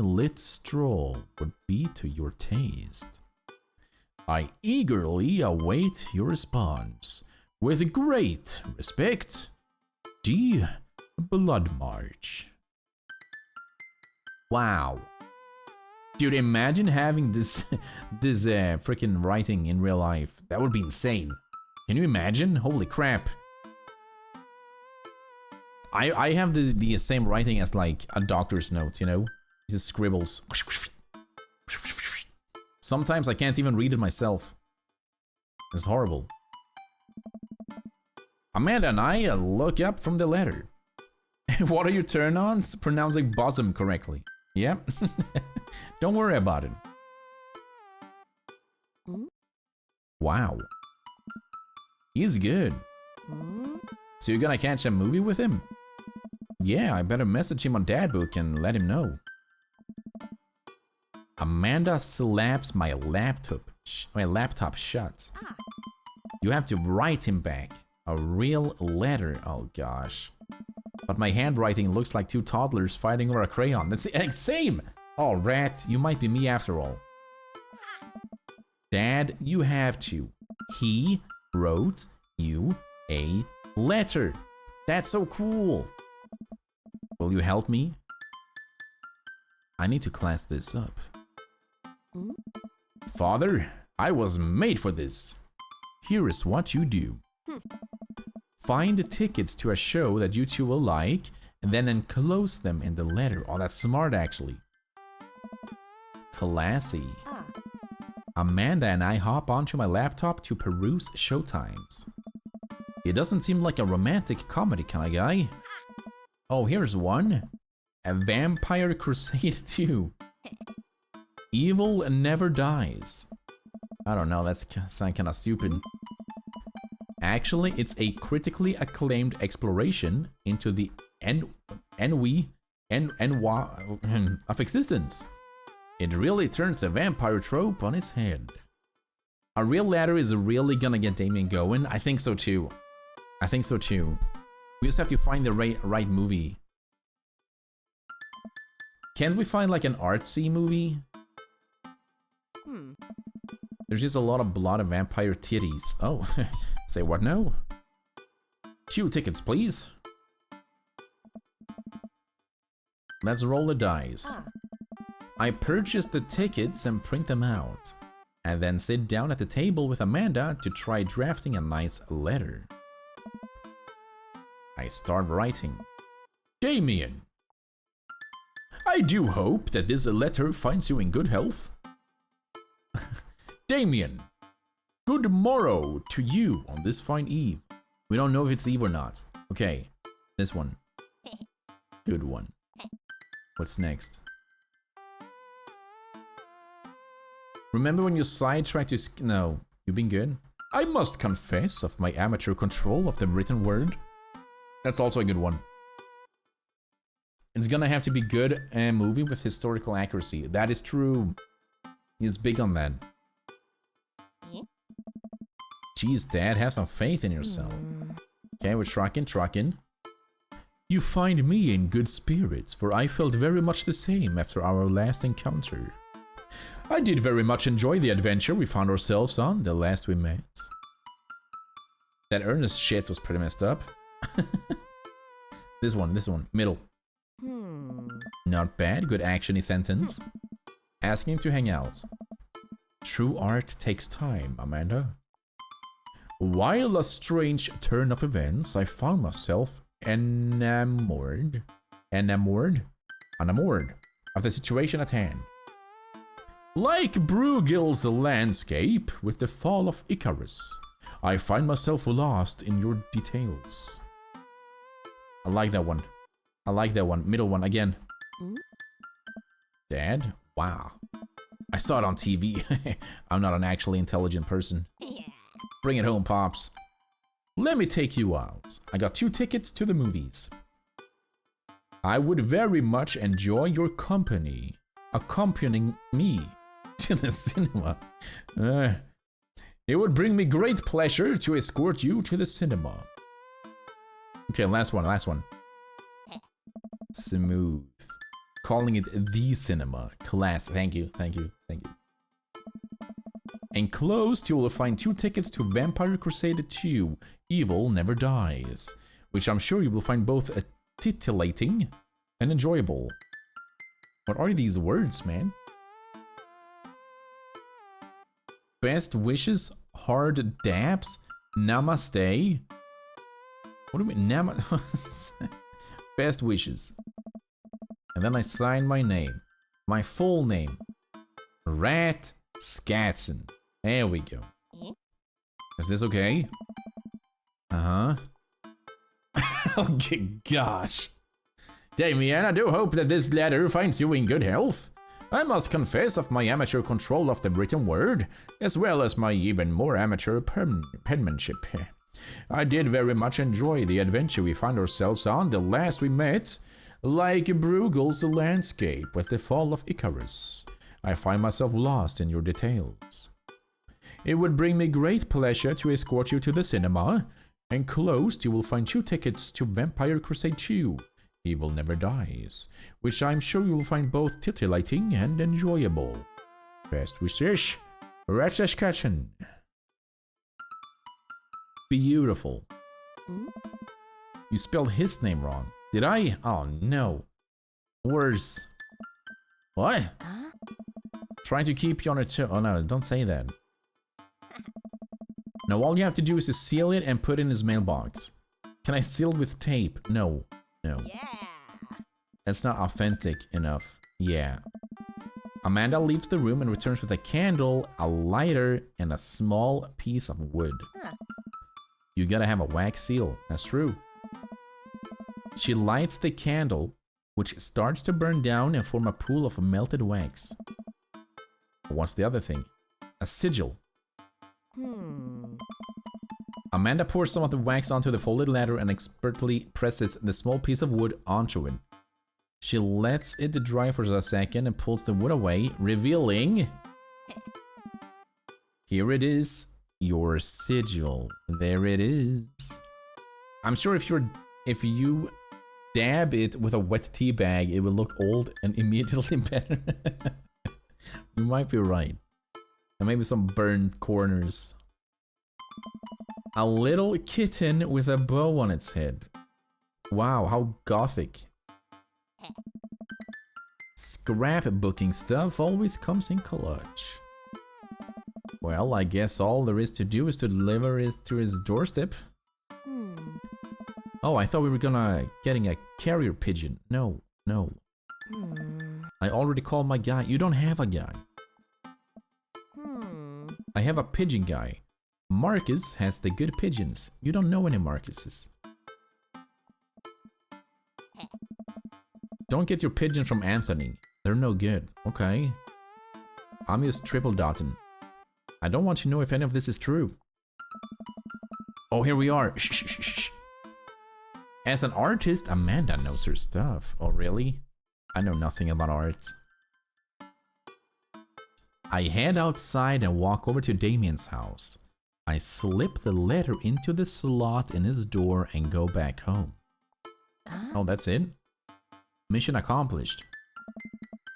lit stroll would be to your taste. I eagerly await your response. With great respect, D. Blood March. Wow. Dude, imagine having this freaking writing in real life. That would be insane. Can you imagine? Holy crap. I have the same writing as like a doctor's note, you know? These scribbles. Sometimes I can't even read it myself. It's horrible. Amanda and I look up from the letter. What are your turn-ons? Pronouncing bosom correctly. Yep. Don't worry about it. Wow. He's good. So you're gonna catch a movie with him? Yeah, I better message him on Dadbook and let him know. Amanda slaps my laptop shut. You have to write him back. A real letter. Oh gosh. But my handwriting looks like two toddlers fighting over a crayon. That's the same! Oh, Rat, you might be me after all. Dad, you have to. He wrote you a letter. That's so cool. Will you help me? I need to class this up. Father, I was made for this. Here is what you do. Find the tickets to a show that you two will like, and then enclose them in the letter. Oh, that's smart, actually. Classy. Amanda and I hop onto my laptop to peruse showtimes. He doesn't seem like a romantic comedy kind of guy. Oh, here's one. A Vampire Crusade 2. Evil Never Dies. I don't know, that's sound kind of stupid. Actually, it's a critically acclaimed exploration into the ennui of existence. It really turns the vampire trope on its head. A real ladder is really gonna get Damien going. I think so too. I think so too. We just have to find the right movie. Can't we find like an artsy movie? There's just a lot of blood and vampire titties. Oh, say what now? 2 tickets, please. Let's roll the dice. I purchase the tickets and print them out, and then sit down at the table with Amanda to try drafting a nice letter. I start writing. Damien, I do hope that this letter finds you in good health. Damien, good morrow to you on this fine eve. We don't know if it's eve or not. Okay, this one. Good one. What's next? Remember when you sidetracked to... No, you've been good. I must confess of my amateur control of the written word. That's also a good one. It's gonna have to be good movie with historical accuracy. That is true. He's big on that. Jeez, Dad, have some faith in yourself. Okay, we're trucking. You find me in good spirits, for I felt very much the same after our last encounter. I did very much enjoy the adventure we found ourselves on the last we met. That Ernest shit was pretty messed up. This one, middle. Not bad, good action-y sentence. Asking to hang out. True art takes time, Amanda. While a strange turn of events, I found myself enamored of the situation at hand. Like Bruegel's landscape with the fall of Icarus, I find myself lost in your details. I like that one. Middle one again. Dad? Wow. I saw it on TV. I'm not an actually intelligent person. Bring it home, Pops. Let me take you out. I got 2 tickets to the movies. I would very much enjoy your company, accompanying me to the cinema. It would bring me great pleasure to escort you to the cinema. Okay, last one. Smooth. calling it the cinema. Class. Thank you, thank you, thank you. Enclosed, you will find 2 tickets to Vampire Crusade 2, Evil Never Dies, which I'm sure you will find both titillating and enjoyable. What are these words, man? Best wishes, hard dabs, namaste. What do you mean, Best wishes. And then I sign my name. My full name. Rat Scatson. There we go. Is this okay? Uh-huh. Okay, gosh. Damien, I do hope that this letter finds you in good health. I must confess of my amateur control of the written word, as well as my even more amateur penmanship. I did very much enjoy the adventure we found ourselves on the last we met, like Bruegel's landscape with the fall of Icarus. I find myself lost in your details. It would bring me great pleasure to escort you to the cinema. Enclosed, you will find 2 tickets to Vampire Crusade 2, Evil Never Dies, which I'm sure you will find both titillating and enjoyable. Best wishes, Ratchashkashin. Beautiful. You spelled his name wrong. Did I? Oh no. Worse. What? Trying to keep you on a toe. Oh no, don't say that. Now all you have to do is to seal it and put it in his mailbox. Can I seal it with tape? No. No. Yeah. That's not authentic enough. Yeah. Amanda leaves the room and returns with a candle, a lighter, and a small piece of wood. You gotta have a wax seal. That's true. She lights the candle, which starts to burn down and form a pool of melted wax. What's the other thing? A sigil. Amanda pours some of the wax onto the folded letter and expertly presses the small piece of wood onto it. She lets it dry for a second and pulls the wood away, revealing... Here it is, your sigil. There it is. I'm sure if you dab it with a wet tea bag, it will look old and immediately better. You might be right. And maybe some burned corners. A little kitten with a bow on its head. Wow, how gothic. Scrapbooking stuff always comes in clutch. Well, I guess all there is to do is to deliver it to his doorstep. Oh, I thought we were getting a carrier pigeon. No. I already called my guy. You don't have a guy. I have a pigeon guy. Marcus has the good pigeons. You don't know any Marcuses. Don't get your pigeons from Anthony. They're no good. Okay. I'm just triple dotting. I don't want to know if any of this is true. Oh, here we are. Shh. As an artist, Amanda knows her stuff. Oh, really? I know nothing about art. I head outside and walk over to Damien's house. I slip the letter into the slot in his door and go back home. Oh, that's it? Mission accomplished.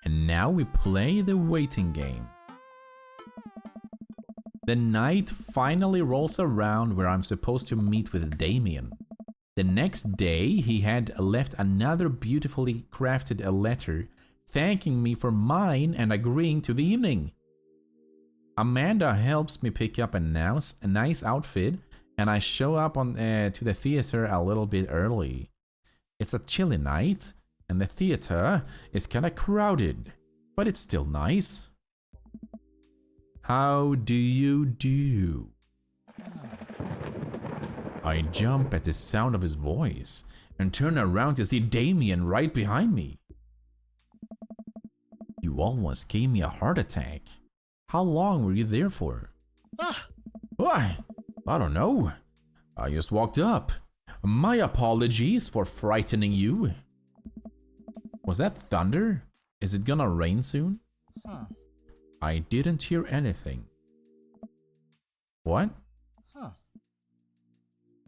And now we play the waiting game. The night finally rolls around where I'm supposed to meet with Damien. The next day, he had left another beautifully crafted letter thanking me for mine and agreeing to the evening. Amanda helps me pick up a nice outfit, and I show up to the theater a little bit early. It's a chilly night, and the theater is kinda crowded, but it's still nice. How do you do? I jump at the sound of his voice and turn around to see Damien right behind me. You almost gave me a heart attack. How long were you there for? Why? I don't know. I just walked up. My apologies for frightening you. Was that thunder? Is it gonna rain soon? I didn't hear anything. What?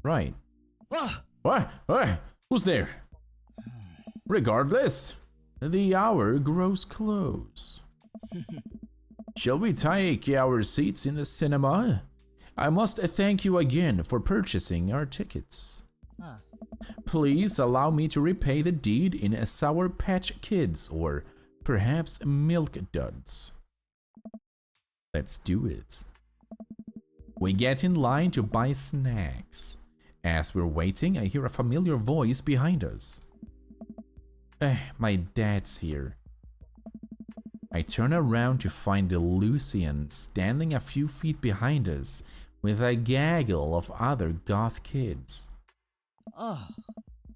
Right. What? Who's there? Regardless, The hour grows close. Shall we take our seats in the cinema? I must thank you again for purchasing our tickets. Please allow me to repay the deed in Sour Patch Kids or perhaps Milk Duds. Let's do it. We get in line to buy snacks. As we're waiting, I hear a familiar voice behind us. My dad's here. I turn around to find Lucian standing a few feet behind us with a gaggle of other goth kids.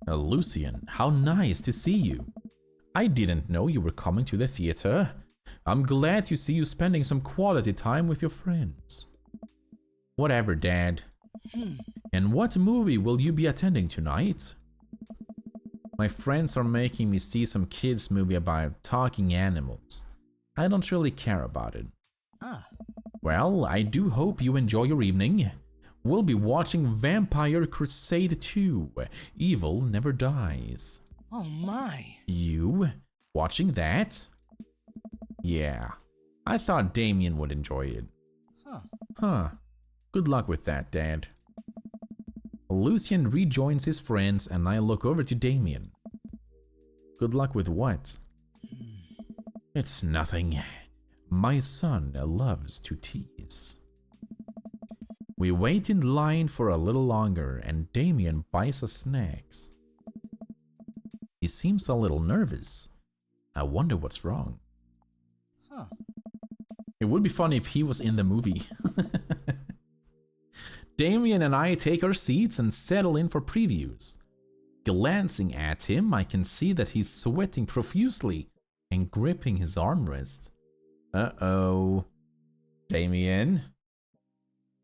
Lucian, how nice to see you. I didn't know you were coming to the theater. I'm glad to see you spending some quality time with your friends. Whatever, Dad. And what movie will you be attending tonight? My friends are making me see some kids movie about talking animals. I don't really care about it. Well, I do hope you enjoy your evening. We'll be watching Vampire Crusade 2. Evil Never Dies. Oh my. You? Watching that? Yeah. I thought Damien would enjoy it. Huh. Good luck with that, Dad. Lucian rejoins his friends and I look over to Damien. Good luck with what? It's nothing. My son loves to tease. We wait in line for a little longer and Damien buys us snacks. He seems a little nervous. I wonder what's wrong. It would be funny if he was in the movie. Damien and I take our seats and settle in for previews. Glancing at him, I can see that he's sweating profusely and gripping his armrest. Uh-oh. Damien?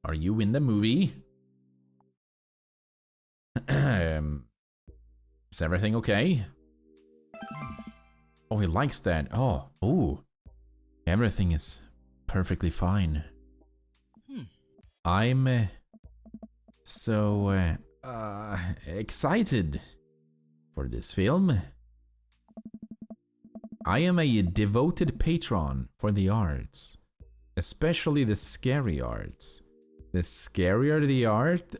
Are you in the movie? Is everything okay? Oh, he likes that. Oh. Everything is perfectly fine. I'm so excited for this film. I am a devoted patron for the arts, especially the scary arts. The scarier the art,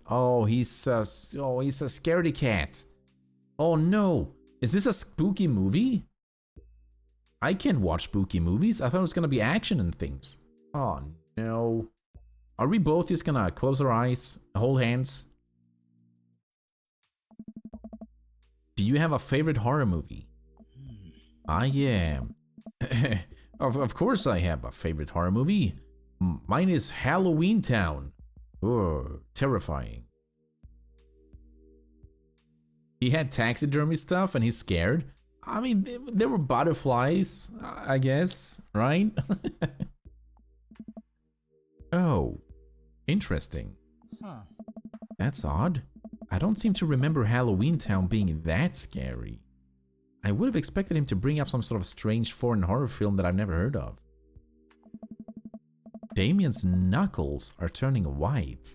he's a scaredy cat. Oh no, is this a spooky movie? I can't watch spooky movies. I thought it was gonna be action and things. Oh no. Are we both just gonna close our eyes, hold hands? Do you have a favorite horror movie? I am. Of course I have a favorite horror movie. Mine is Halloween Town. Oh, terrifying. He had taxidermy stuff and he's scared. I mean, there were butterflies, I guess, right? Oh, interesting. That's odd. I don't seem to remember Halloween Town being that scary. I would have expected him to bring up some sort of strange foreign horror film that I've never heard of. Damien's knuckles are turning white.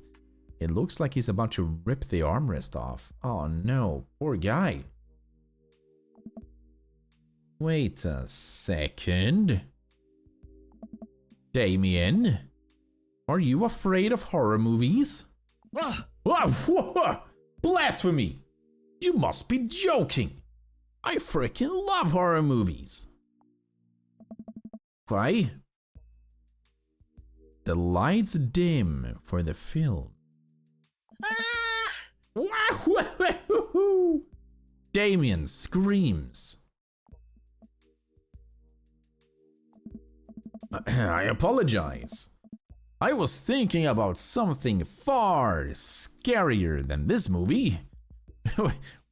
It looks like he's about to rip the armrest off. Oh no, poor guy. Wait a second. Damien, are you afraid of horror movies? Blasphemy! You must be joking. I freaking love horror movies. Why? The lights dim for the film. Damien screams. I apologize. I was thinking about something far scarier than this movie,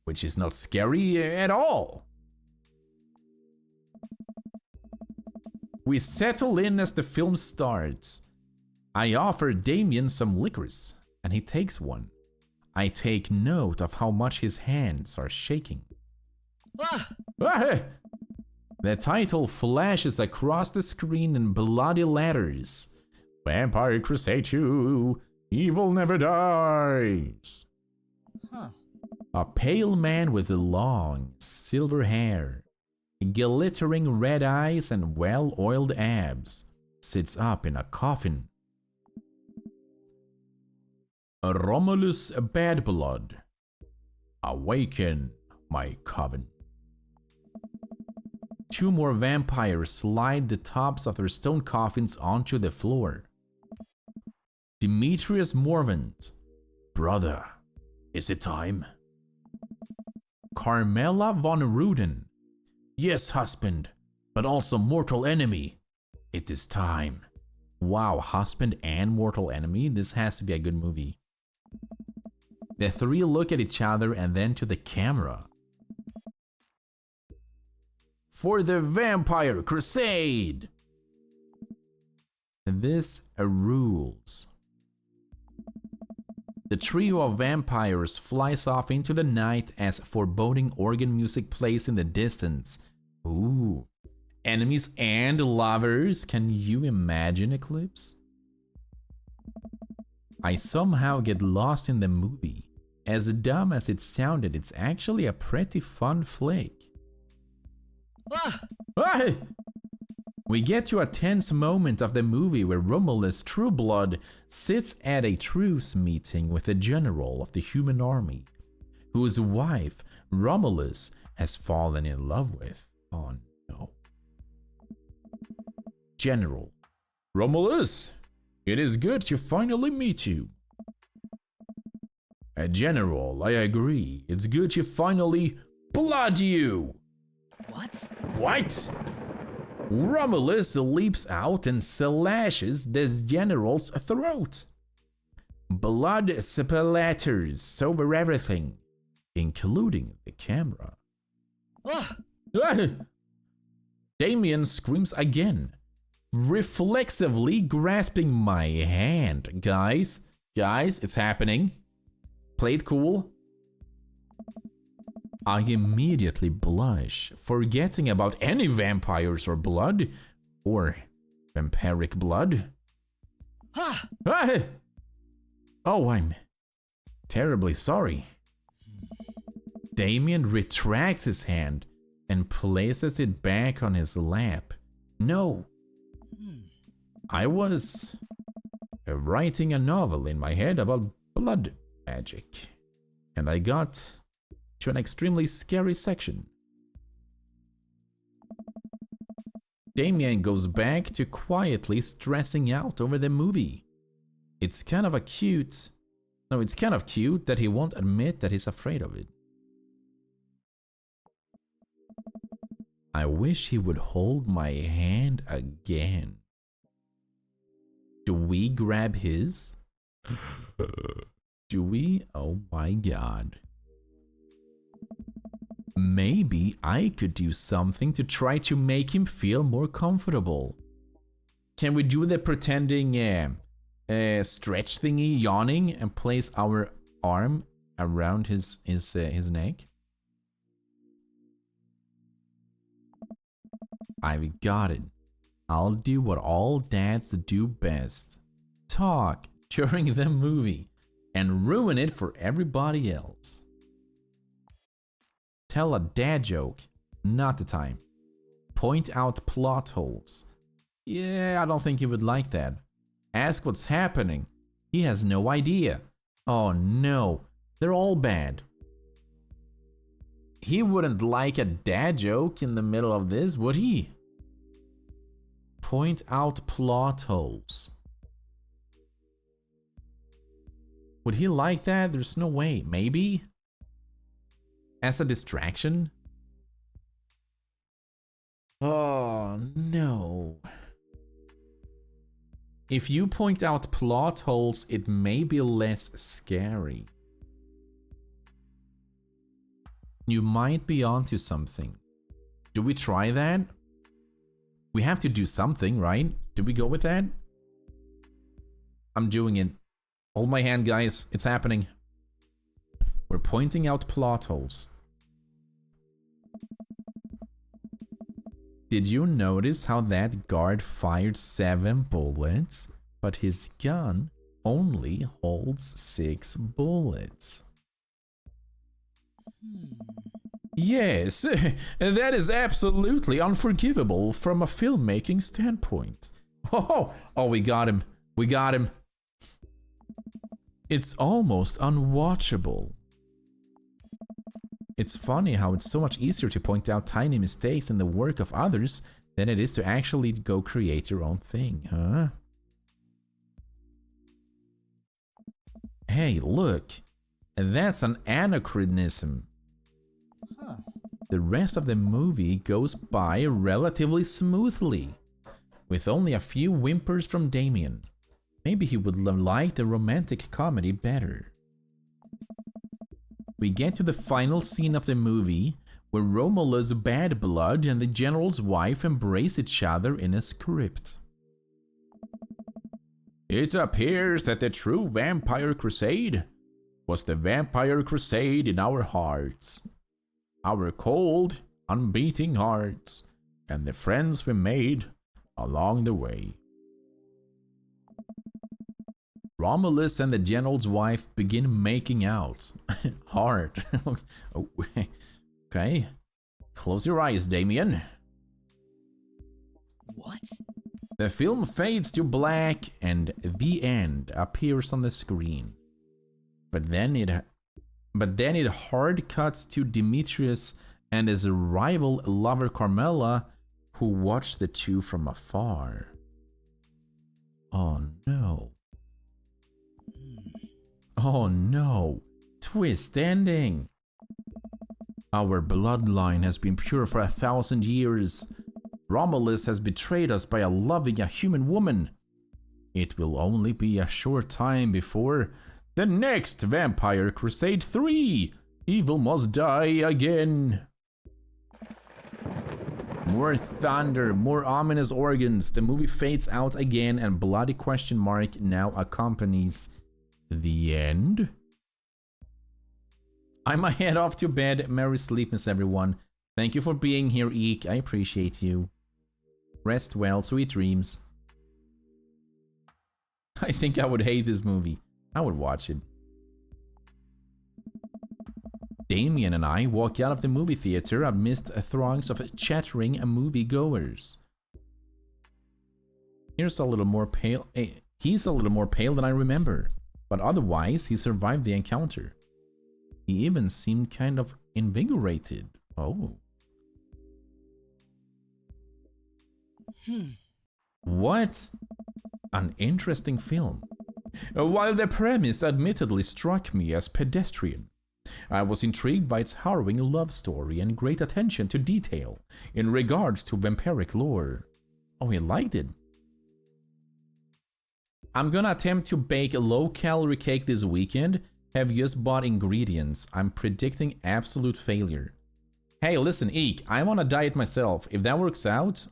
which is not scary at all. We settle in as the film starts. I offer Damien some licorice, and he takes one. I take note of how much his hands are shaking. The title flashes across the screen in bloody letters. Vampire Crusade 2, Evil Never Dies. A pale man with long, silver hair glittering red eyes and well-oiled abs, sits up in a coffin. Romulus Bad Blood, awaken, my coven. Two more vampires slide the tops of their stone coffins onto the floor. Demetrius Morvant, brother, is it time? Carmela von Ruden, yes, husband, but also mortal enemy. It is time. Wow, husband and mortal enemy? This has to be a good movie. The three look at each other and then to the camera. For the Vampire Crusade! This rules. The trio of vampires flies off into the night as foreboding organ music plays in the distance. Ooh. Enemies and lovers? Can you imagine Eclipse? I somehow get lost in the movie. As dumb as it sounded, it's actually a pretty fun flick. Ah! We get to a tense moment of the movie where Romulus Trueblood sits at a truce meeting with the general of the human army, whose wife Romulus has fallen in love with. Oh no. General: Romulus, it is good to finally meet you. General, I agree. It's good to finally blood you. What? What? Romulus leaps out and slashes this general's throat. Blood splatters over everything, including the camera. Damien screams again, reflexively grasping my hand. Guys, it's happening. Play it cool. I immediately blush, forgetting about any vampires or blood, or vampiric blood. Ah! Oh, I'm terribly sorry. Damien retracts his hand and places it back on his lap. No. I was writing a novel in my head about blood magic, and I got to an extremely scary section. Damien goes back to quietly stressing out over the movie. It's kind of cute that he won't admit that he's afraid of it. I wish he would hold my hand again. Do we grab his? Do we? Oh my god. Maybe I could do something to try to make him feel more comfortable. Can we do the pretending stretch thingy, yawning, and place our arm around his neck? I've got it. I'll do what all dads do best. Talk during the movie and ruin it for everybody else. Tell a dad joke, not the time. Point out plot holes. Yeah, I don't think he would like that. Ask what's happening. He has no idea. Oh no, they're all bad. He wouldn't like a dad joke in the middle of this, would he? Point out plot holes. Would he like that? There's no way. Maybe? As a distraction? Oh no. If you point out plot holes, it may be less scary. You might be onto something. Do we try that? We have to do something, right? Do we go with that? I'm doing it. Hold my hand, guys. It's happening. We're pointing out plot holes. Did you notice how that guard fired 7 bullets, but his gun only holds 6 bullets? Yes, that is absolutely unforgivable from a filmmaking standpoint. Oh, we got him. We got him. It's almost unwatchable. It's funny how it's so much easier to point out tiny mistakes in the work of others than it is to actually go create your own thing, huh? Hey, look. That's an anachronism. Huh. The rest of the movie goes by relatively smoothly, with only a few whimpers from Damien. Maybe he would like the romantic comedy better. We get to the final scene of the movie, where Romulus' bad blood and the general's wife embrace each other in a script. It appears that the true vampire crusade was the vampire crusade in our hearts. Our cold, unbeating hearts, and the friends we made along the way. Romulus and the general's wife begin making out. Hard. Oh, okay. Close your eyes, Damien. What? The film fades to black and the end appears on the screen. But then it hard cuts to Demetrius and his rival lover Carmela, who watch the two from afar. Oh no. Oh no. Twist ending. Our bloodline has been pure for 1,000 years. Romulus has betrayed us by loving a human woman. It will only be a short time before the next Vampire Crusade 3. Evil must die again. More thunder, more ominous organs. The movie fades out again and bloody question mark now accompanies the end. I might head off to bed. Merry sleepness, everyone. Thank you for being here, Eek. I appreciate you. Rest well, sweet dreams. I think I would hate this movie. I would watch it. Damien and I walk out of the movie theater amidst throngs of chattering moviegoers. He's a little more pale than I remember, but otherwise he survived the encounter. He even seemed kind of invigorated. Oh. What an interesting film. While the premise admittedly struck me as pedestrian, I was intrigued by its harrowing love story and great attention to detail in regards to vampiric lore. Oh, he liked it. I'm gonna attempt to bake a low-calorie cake this weekend. Have just bought ingredients. I'm predicting absolute failure. Hey, listen, Eek, I'm on a diet myself. If that works out,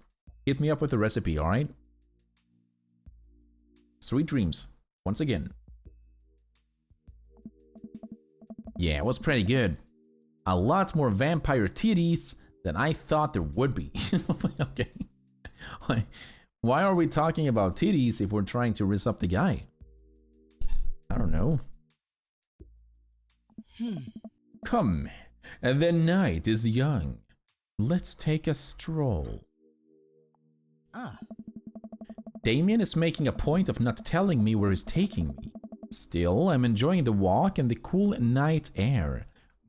hit me up with the recipe, alright? Sweet dreams, once again. Yeah, it was pretty good. A lot more vampire titties than I thought there would be. Okay. Why are we talking about titties if we're trying to rizz up the guy? I don't know. Come, the night is young. Let's take a stroll. Damien is making a point of not telling me where he's taking me. Still, I'm enjoying the walk and the cool night air.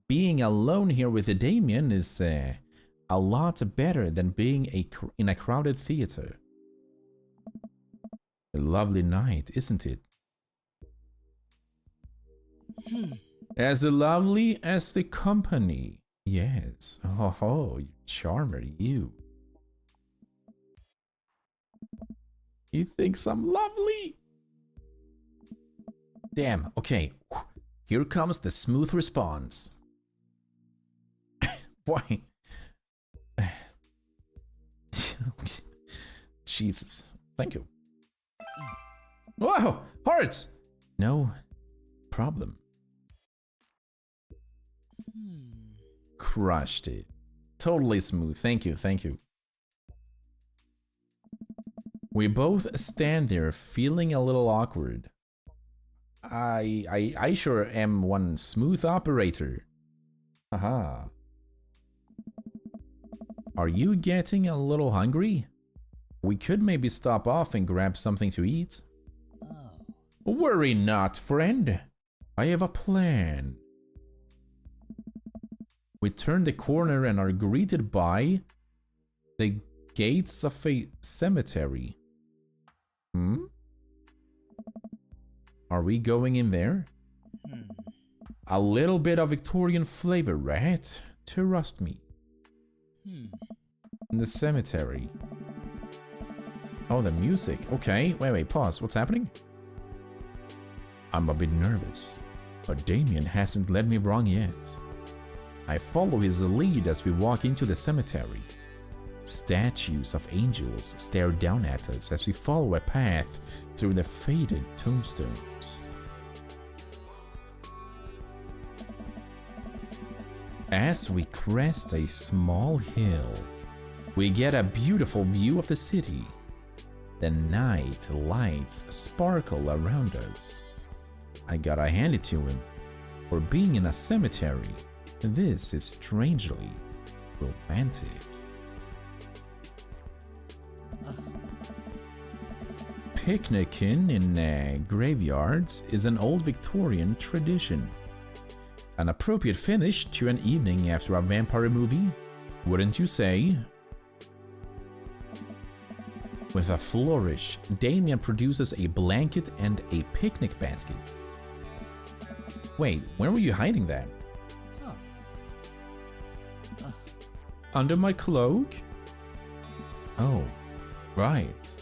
Being alone here with Damien is a lot better than being in a crowded theater. A lovely night, isn't it? As lovely as the company. Yes. Oh, you charmer, you. He thinks I'm lovely. Damn, okay. Here comes the smooth response. Why? Jesus. Thank you. Whoa! Hearts! No problem. Crushed it. Totally smooth. Thank you, thank you. We both stand there feeling a little awkward. I sure am one smooth operator. Haha. Are you getting a little hungry? We could maybe stop off and grab something to eat. Oh. Worry not, friend. I have a plan. We turn the corner and are greeted by the gates of a cemetery. Are we going in there? A little bit of Victorian flavor, right? Trust me. In the cemetery. Oh, the music. Okay, wait, pause. What's happening? I'm a bit nervous, but Damien hasn't led me wrong yet. I follow his lead as we walk into the cemetery. Statues of angels stare down at us as we follow a path through the faded tombstones. As we crest a small hill, we get a beautiful view of the city. The night lights sparkle around us. I gotta hand it to him. For being in a cemetery, this is strangely romantic. Picnicking in graveyards is an old Victorian tradition. An appropriate finish to an evening after a vampire movie, wouldn't you say? With a flourish, Damien produces a blanket and a picnic basket. Wait, where were you hiding that? Under my cloak? Oh, right.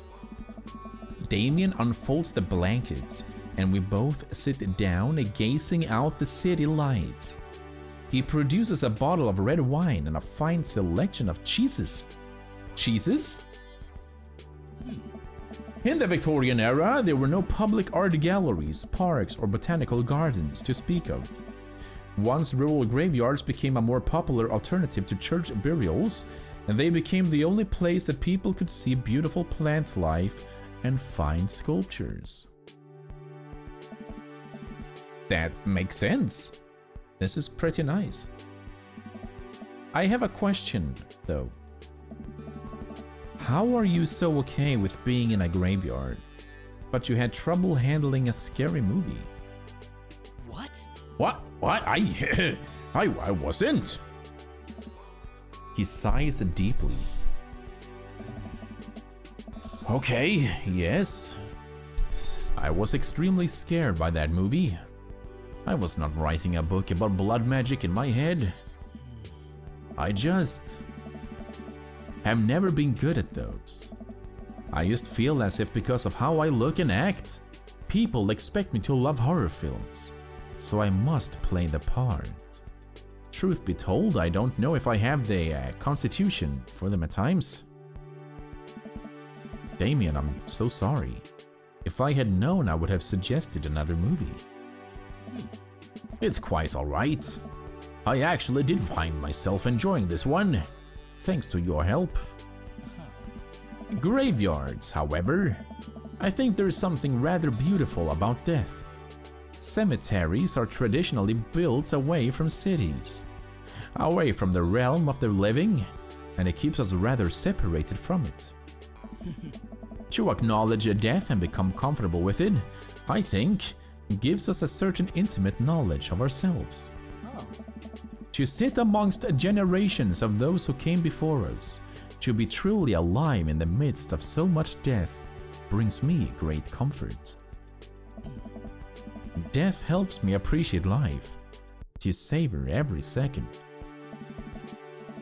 Damien unfolds the blankets, and we both sit down gazing out the city lights. He produces a bottle of red wine and a fine selection of cheeses. Cheeses? In the Victorian era, there were no public art galleries, parks, or botanical gardens to speak of. Once rural graveyards became a more popular alternative to church burials, and they became the only place that people could see beautiful plant life and fine sculptures. That makes sense. This is pretty nice. I have a question, though. How are you so okay with being in a graveyard, but you had trouble handling a scary movie? What? What? I wasn't. He sighs deeply. Okay, yes. I was extremely scared by that movie. I was not writing a book about blood magic in my head. I just have never been good at those. I just feel as if because of how I look and act, people expect me to love horror films, so I must play the part. Truth be told, I don't know if I have the constitution for them at times. Damien, I'm so sorry. If I had known, I would have suggested another movie. It's quite alright. I actually did find myself enjoying this one, thanks to your help. Graveyards, however, I think there's something rather beautiful about death. Cemeteries are traditionally built away from cities, away from the realm of the living, and it keeps us rather separated from it. To acknowledge a death and become comfortable with it, I think, gives us a certain intimate knowledge of ourselves. To sit amongst generations of those who came before us, to be truly alive in the midst of so much death, brings me great comfort. Death helps me appreciate life, to savor every second.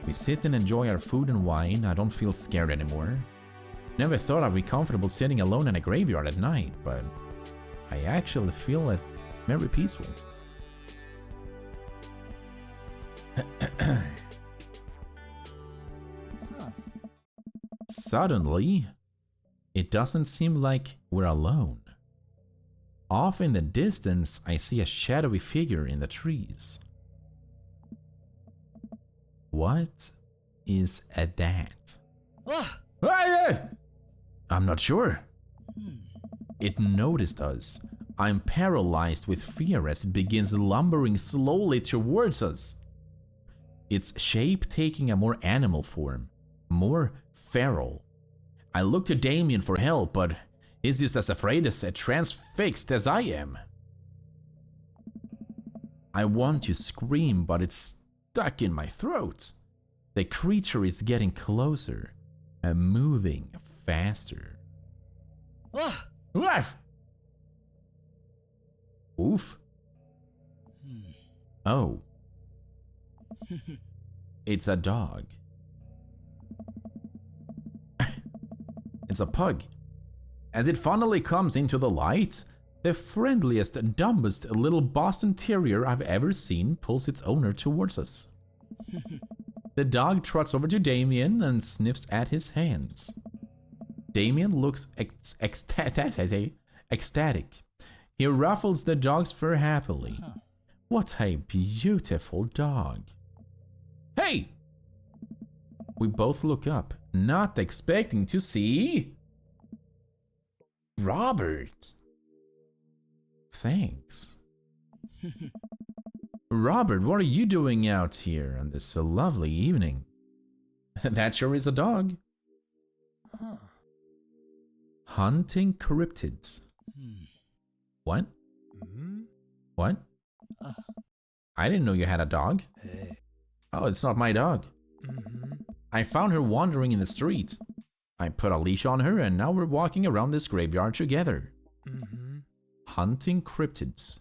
We sit and enjoy our food and wine. I don't feel scared anymore. Never thought I'd be comfortable sitting alone in a graveyard at night, but I actually feel it very peaceful. Suddenly, it doesn't seem like we're alone. Off in the distance, I see a shadowy figure in the trees. What is that? I'm not sure. It noticed us. I'm paralyzed with fear as it begins lumbering slowly towards us. Its shape taking a more animal form, More feral. I look to Damien for help, but he's just as afraid as transfixed as I am. I want to scream, but it's stuck in my throat. The creature is getting closer and moving faster. Ah! Oof. Oh. It's a dog. It's a pug. As it finally comes into the light, the friendliest, dumbest little Boston Terrier I've ever seen pulls its owner towards us. The dog trots over to Damien and sniffs at his hands. Damien looks ecstatic. He ruffles the dog's fur happily. What a beautiful dog. Hey! We both look up, not expecting to see Robert. Thanks. Robert, what are you doing out here on this lovely evening? That sure is a dog. Hunting cryptids. What? What? I didn't know you had a dog. Oh, it's not my dog. I found her wandering in the street. I put a leash on her and now we're walking around this graveyard together. Hunting cryptids.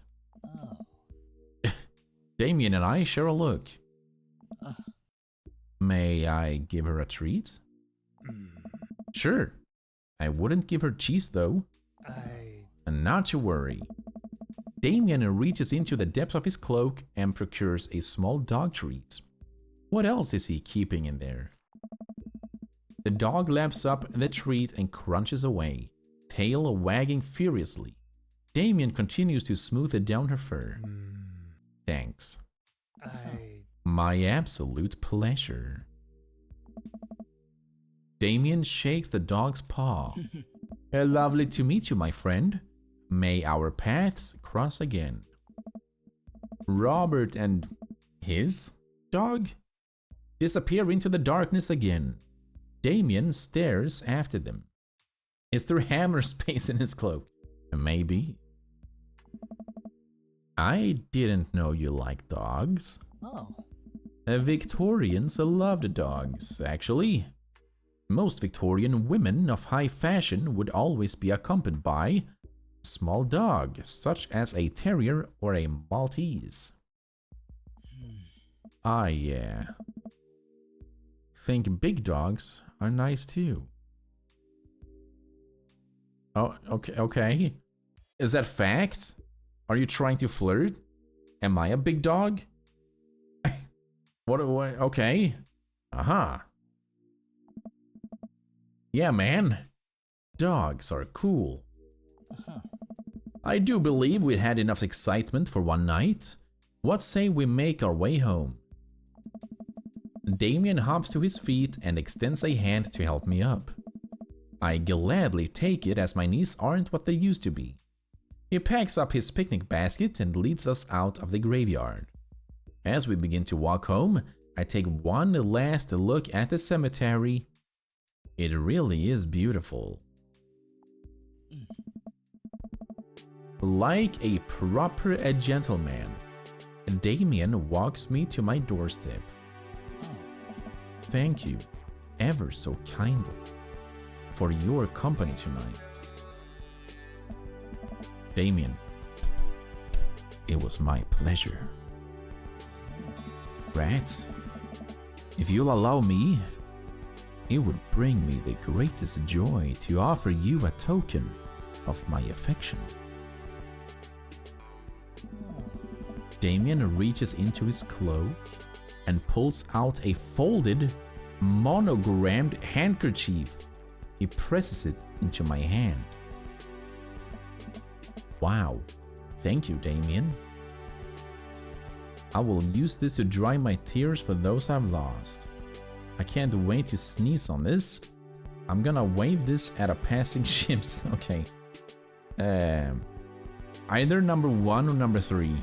Damien and I share a look. May I give her a treat? Sure. I wouldn't give her cheese though. And not to worry. Damien reaches into the depths of his cloak and procures a small dog treat. What else is he keeping in there? The dog laps up the treat and crunches away, tail wagging furiously. Damien continues to smooth it down her fur. Thanks. My absolute pleasure. Damien shakes the dog's paw. Lovely to meet you, my friend. May our paths cross again. Robert and his dog disappear into the darkness again. Damien stares after them. Is there hammer space in his cloak? Maybe. I didn't know you liked dogs. Oh. Victorians loved dogs, actually. Most Victorian women of high fashion would always be accompanied by a small dog, such as a terrier or a Maltese. I think big dogs are nice too. Oh, okay. Is that fact? Are you trying to flirt? Am I a big dog? What? Okay. Yeah, man. Dogs are cool. I do believe we had enough excitement for one night. What say we make our way home? Damien hops to his feet and extends a hand to help me up. I gladly take it as my knees aren't what they used to be. He packs up his picnic basket and leads us out of the graveyard. As we begin to walk home, I take one last look at the cemetery. It really is beautiful. Like a proper gentleman, Damien walks me to my doorstep. Thank you, ever so kindly, for your company tonight. Damien, it was my pleasure. Rat, if you'll allow me, it would bring me the greatest joy to offer you a token of my affection. Damien reaches into his cloak and pulls out a folded, monogrammed handkerchief. He presses it into my hand. Wow, thank you, Damien. I will use this to dry my tears for those I've lost. I can't wait to sneeze on this. I'm gonna wave this at a passing ship. Okay. Either number 1 or number 3.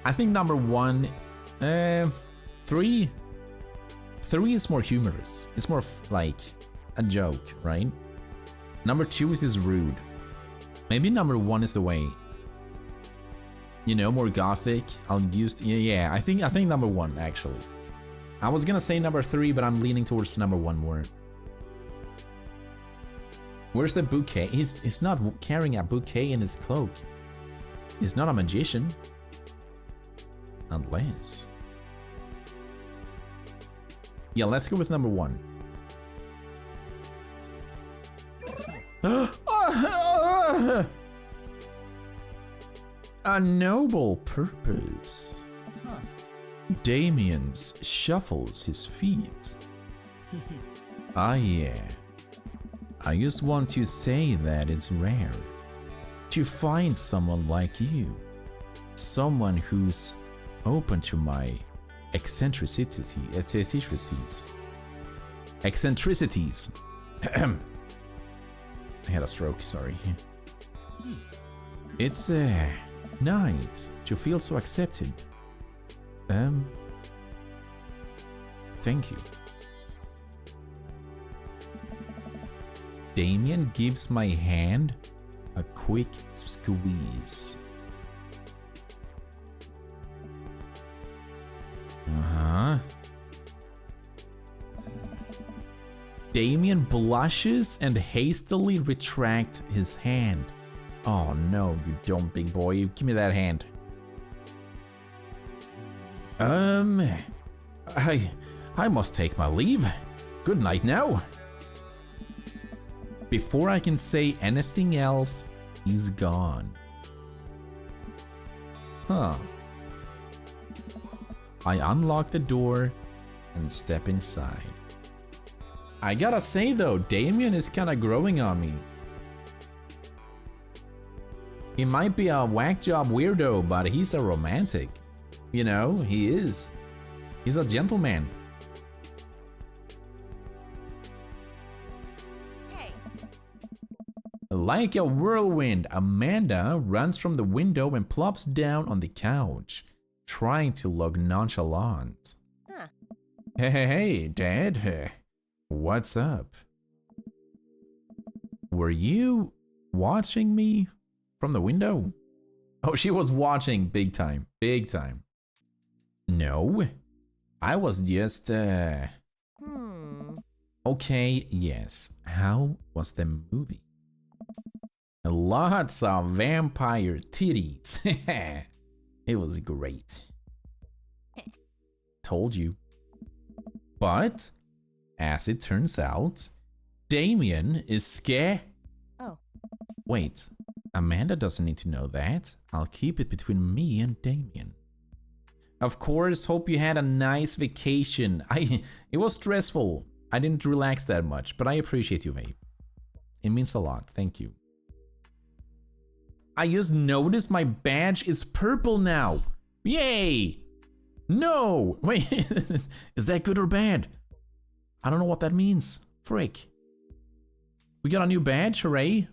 I think number 1. 3. 3 is more humorous. It's more like a joke, right? Number 2 is just rude. Maybe number 1 is the way. You know, more gothic. I'll use yeah. I think number 1 actually. I was gonna say number 3, but I'm leaning towards number 1 more. Where's the bouquet? He's not carrying a bouquet in his cloak. He's not a magician. Unless. Yeah, let's go with number 1. A noble purpose. Huh. Damien shuffles his feet. Yeah. I just want to say that it's rare to find someone like you. Someone who's open to my eccentricities. I had a stroke, sorry. It's nice to feel so accepted. Thank you. Damien gives my hand a quick squeeze. Damien blushes and hastily retracts his hand. Oh no, you dumb big boy. Give me that hand. I must take my leave. Good night now. Before I can say anything else, he's gone. Huh. I unlock the door and step inside. I gotta say though, Damien is kinda growing on me. He might be a whack job weirdo, but he's a romantic. You know, he is. He's a gentleman. Hey. Like a whirlwind, Amanda runs from the window and plops down on the couch, trying to look nonchalant. Huh. Hey, Dad. What's up? Were you watching me from the window? Oh, she was watching big time. Big time. No. I was just, Okay, yes. How was the movie? Lots of vampire titties. It was great. Told you. But, as it turns out, Damien is scared. Oh. Wait, Amanda doesn't need to know that. I'll keep it between me and Damien. Of course, hope you had a nice vacation. It was stressful. I didn't relax that much, but I appreciate you, babe. It means a lot. Thank you. I just noticed my badge is purple now. Yay! No! Wait, is that good or bad? I don't know what that means. Frick. We got a new badge, hooray.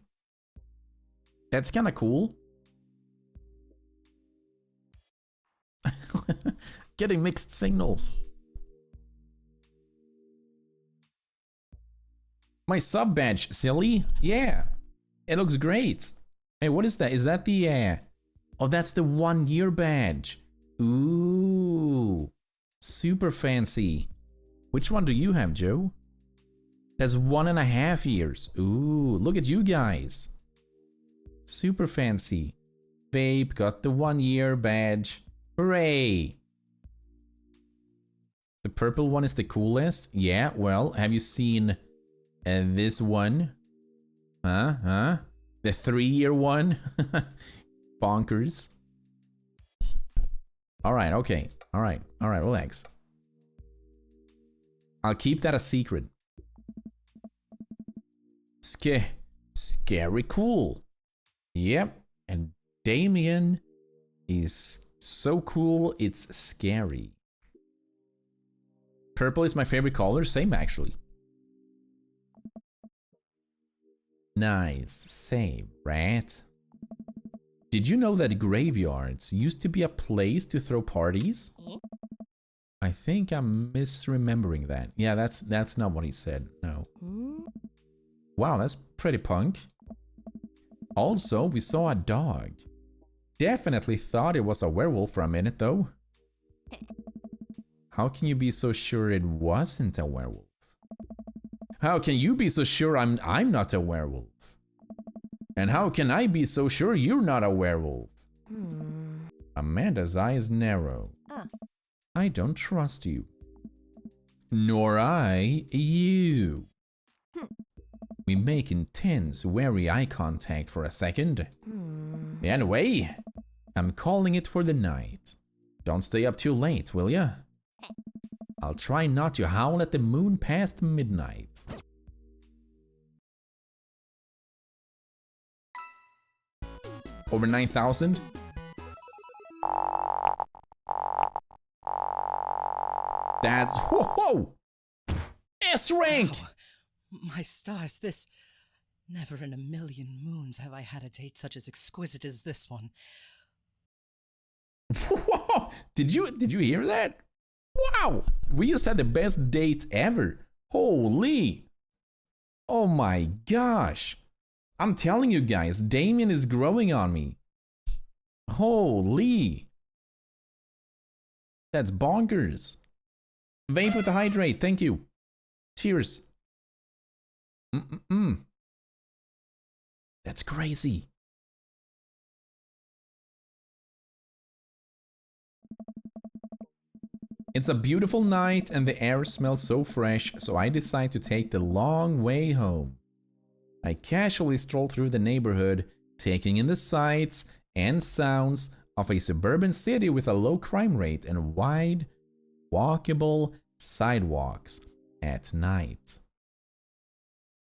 That's kinda cool. Getting mixed signals. My sub badge, silly? Yeah. It looks great. Hey, what is that? Is that the oh, that's the 1 year badge. Ooh. Super fancy. Which one do you have, Joe? That's 1.5 years. Ooh, look at you guys. Super fancy. Babe got the 1 year badge. Hooray! The purple one is the coolest. Yeah, well, have you seen this one? Huh? The 3 year one? Bonkers. Alright, okay. Alright, relax. I'll keep that a secret. Scary cool. Yep, and Damien is so cool, it's scary. Purple is my favorite color, same actually. Nice, same, right? Did you know that graveyards used to be a place to throw parties? I think I'm misremembering that. Yeah, that's not what he said. No. Wow, that's pretty punk. Also, we saw a dog. Definitely thought it was a werewolf for a minute, though. How can you be so sure it wasn't a werewolf? How can you be so sure I'm not a werewolf? And how can I be so sure you're not a werewolf? Amanda's eyes narrow. I don't trust you. Nor I you. We make intense, wary eye contact for a second. Anyway, I'm calling it for the night. Don't stay up too late, will ya? I'll try not to howl at the moon past midnight. Over 9,000? That's... Whoa! S rank! Wow. My stars, this... Never in a million moons have I had a date such as exquisite as this one. Whoa! Did you hear that? Wow! We just had the best date ever. Holy! Oh my gosh! I'm telling you guys, Damien is growing on me. Holy! That's bonkers. Vape with the hydrate, thank you. Cheers. That's crazy. It's a beautiful night and the air smells so fresh, so I decide to take the long way home. I casually stroll through the neighborhood, taking in the sights and sounds of a suburban city with a low crime rate and wide, walkable sidewalks at night.